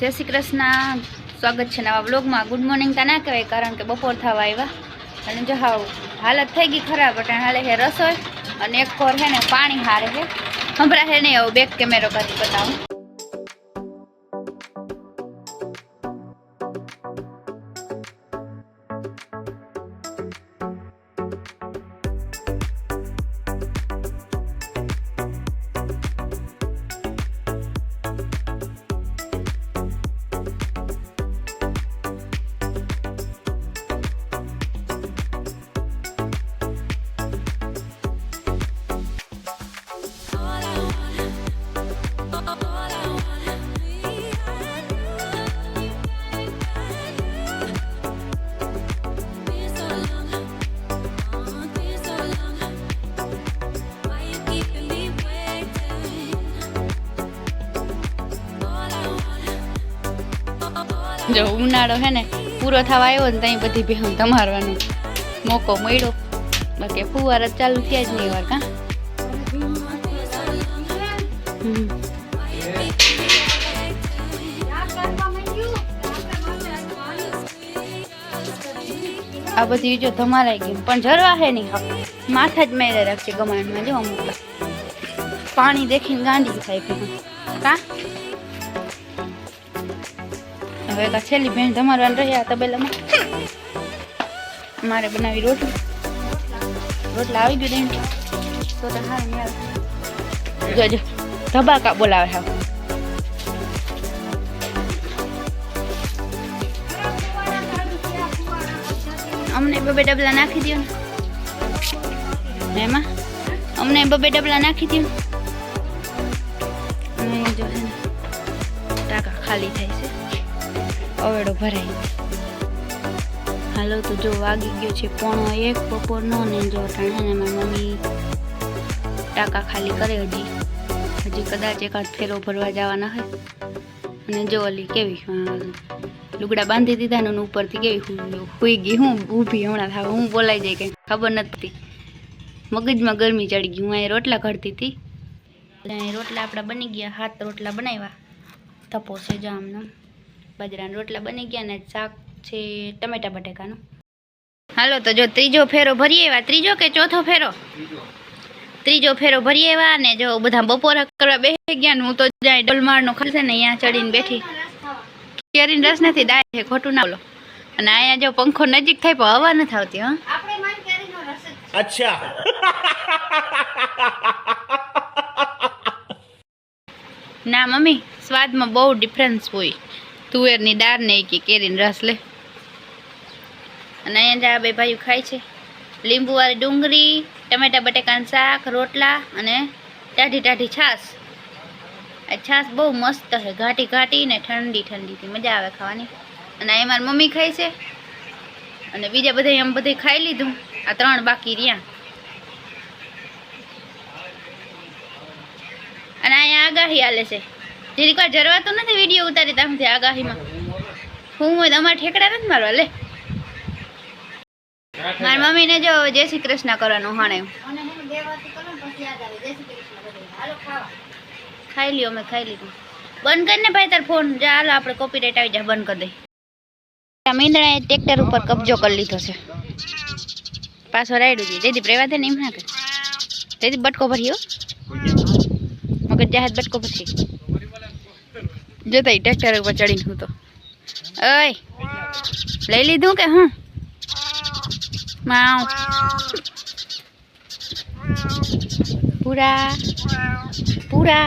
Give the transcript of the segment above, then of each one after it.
जय श्री कृष्ण। स्वागत है नवा ब्लॉग में। गुड मॉर्निंग तो ना कहवाय कारण के बपोर थवा आव्या अने जो हाव हालत थई गई खराब एटले हाले है रसोई अने एक कोर है ने पानी हारे है हमरा है ने बैक कैमरो करके बताऊं। जो उनाळो है ने पूरो थवा आव्यो ने तई बधी बेहू तमारવાનો મોકો મળ્યો બાકી ફુવારા ચાલુ થયા જ નહીં વાર કા આ બધી જો તમારાઈ ગઈ પણ જરવા હે નહીં માથા જ મેરે રાખશે ગમાણમાં જો અમુક પાણી દેખીને ગાંડી થાય કે કા હવે કા છેલ્લી બેન તમારા રહ્યા તબેલામાં મારે બનાવી રોટલા આવી ગયું ને તો હા જોજો ધબાકા બોલાવે હા અમને બબે ડબલા નાખી દો ને એમાં અમને બબે ડબલા નાખી દો અને જો છે ને ટાંકા ખાલી થાય છે અવેડો ભરાય हालो तो जो वागी गयो छे 1:30 बपोरनो ने जो टाणे ने मारी मम्मी टाका खाली करे हजी कदाच एकाद फेरो भरवा जवाना है अने जो ओली केवी लुगड़ा बांधी दीधा ने उपरथी केवी हुई गई हूँ ऊभी हमणा था हूँ बोलाई जाए के खबर नथी मगज में गर्मी चढ़ी गई हूँ रोटला घड़ती थी रोटला आपड़ा बनी गया 7 रोटला बनाव्या थपो से जामनो बाजरा रोटला बनी गया ने शाक छे टमेटा बटेकानो। हालो तो जो त्रीजो फेरो भरी आव्या त्रीजो के चौथो फेरो त्रीजो फेरो भरी आव्या ने जो बधा बपोर करवा बेसी गया ने हूँ तो जाय डोलमारनो खल छे ने अहींया चढ़ीने बैठी केरीन रस नथी दाय छे खोटું ना बोलो अने अहींया जो पंखो नजीक थाय पण हवा नथी आवती हां आपणे मार केरीनो रस अच्छा ना मम्मी स्वाद में बहुत डिफरन्स होय तुवेरनी दाळ ने की केरीन रस ले अने अहींया जा बे भाईओ खाय छे લીંબુવાળી ડુંગળી ટમેટા બટેકાનું શાક રોટલા અને ટાઢી ટાઢી છાશ આ છાશ બહુ મસ્ત છે ઘાટી ઘાટી ને ઠંડી ઠંડી થી મજા આવે ખાવાની અને અહીં મારી મમ્મી ખાય છે અને બીજા બધા એમ બધે ખાઈ લીધું આ 3 બાકી રહ્યા અને અહીંયા આગાહી આલે છે જીરીક વાર જરવાતો નથી વિડિયો ઉતારી તામથી આગાહીમાં હું તમારા ઠેકડા નથી મારવા લે મારી મમ્મી ને જો જય શ્રી કૃષ્ણ કરવાનું હાણે અને હું દેવાતી કરું પછી યાદ આવે જય શ્રી કૃષ્ણ બધે હાલો ખાવા ખાઈ લ્યો મેં ખાઈ લીધું બંધ કરીને ભાઈ તાર ફોન જા હાલો આપણે કોપીરાઈટ આવી જાય બંધ કરી દે આ મીંદડાએ ટ્રેક્ટર ઉપર કબજો કરી લીધો છે પાછો રાઈડું દી દીદી પ્રેવા દે ને એમ ના કે દીદી બટકો ભર્યો મગજ જહાજ બટકો ભરી જતા ટ્રેક્ટર ઉપર ચડીને હું તો ઓય લઈ લીધું કે હું माँ पूरा पूरा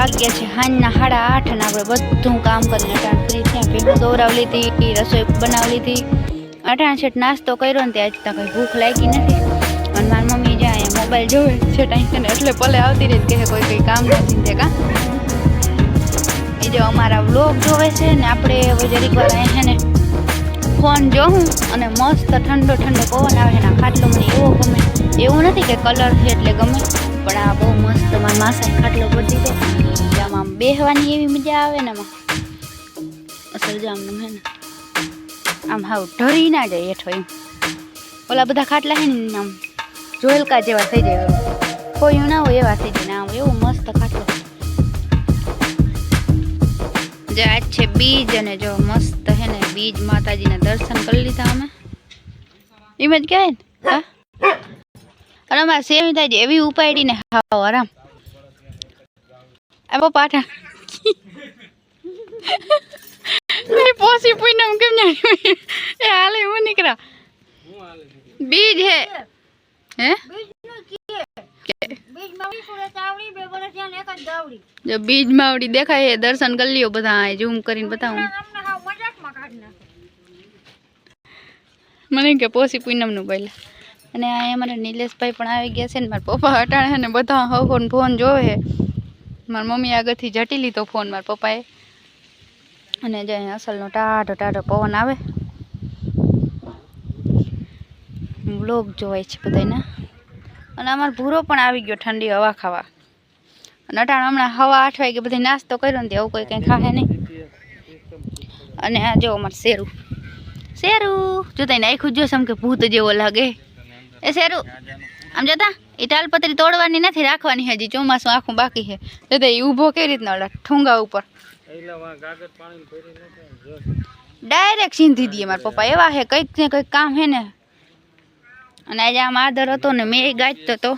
વાગ્યા છે સાંજના 8:30 અને આપણે બધું કામ કરીને અટાણ ફ્રી થયા. ભેગું દોરાવલી હતી, રસોઈ બનાવલી હતી, અટાણ છેટ નાસ્તો કર્યો ને ત્યાં ત્યાં કંઈ ભૂખ લાગી નથી. અને મારી મમ્મી જ્યાં અહીંયા મોબાઈલ જોવે છે ટાઈમ ને એટલે ભલે આવતી રહી કે કોઈ કંઈ કામ નથી તે કાં એ જો અમારા વ્લોગ જોવે છે ને આપણે હવે જરીક વાર અહીંયા છે ને ફોન જોઉં અને મસ્ત ઠંડો ઠંડો પવન આવે છે ને ખાટલો મને એવો ગમે. એવું નથી કે કલર છે એટલે ગમે, પણ આ બહુ મસ્ત મારા માસાએ ખાટલો કરી દીધો. આમાં બેસવાની એવી મજા આવે ને આમાં અસલ જામનું હે ને આમ હાવ ઢરી ના જાય હેઠો એમ. ઓલા બધા ખાટલા છે ને આમ જોયલકા જેવા થઈ જાય, કોઈ ના હોય એવા થઈ જાય ને આમ એવું મસ્ત ખાટલો. જે આજ છે બીજ અને જો મસ્ત હે ને બીજ માતાજીના દર્શન કરી લીધા અમે. એમ જ કહેવાય ને હા. અને અમારે સેવિતાજી એવી ઉપાડી ને હાવ આરામ આ પાઠા પોસી પૂનમ કેમ જાણી એ હાલે હું નીકળા બીજ હે હે જો બીજ માવડી દેખાય દર્શન કરી લ્યો બધા ઝૂમ કરીને બતાવું. મને કે પોસી પૂનમ નું પહેલા. અને આ અમારા નિલેશભાઈ પણ આવી ગયા છે ને મારા પપ્પા હટાણે ને બધા હવન ફોન જોવે છે. મારી મમ્મી આગળથી જટી લીધો ફોન મારા પપ્પાએ. અને જે અસલનો ટાઢો ટાઢો પવન આવે વ્લોગ જોવાય છે બધાના. અને અમારો ભૂરો પણ આવી ગયો ઠંડી હવા ખાવા. અને અટાણ હમણાં હવા 8 વાગે બધી નાસ્તો કર્યો ને એવું કોઈ કંઈ ખાહે નહીં. અને આ જો અમારે શેરું જોતા નાખ્યું જો સમ કે ભૂત જેવો લાગે. એ શેરું આમ જતા એ તાલપત્રી તોડવાની નથી, રાખવાની હજી ચોમાસું આખું બાકી છે. જતા એ ઊભો કેવી રીતના ઓલા ઠુંગા ઉપર ડાયરેક્ટ સીંધી દઈએ મારા પપ્પા એવા હે કંઈક ને કંઈક કામ હે ને. અને આજે આમ આદર હતો ને મેં ગાજતો તો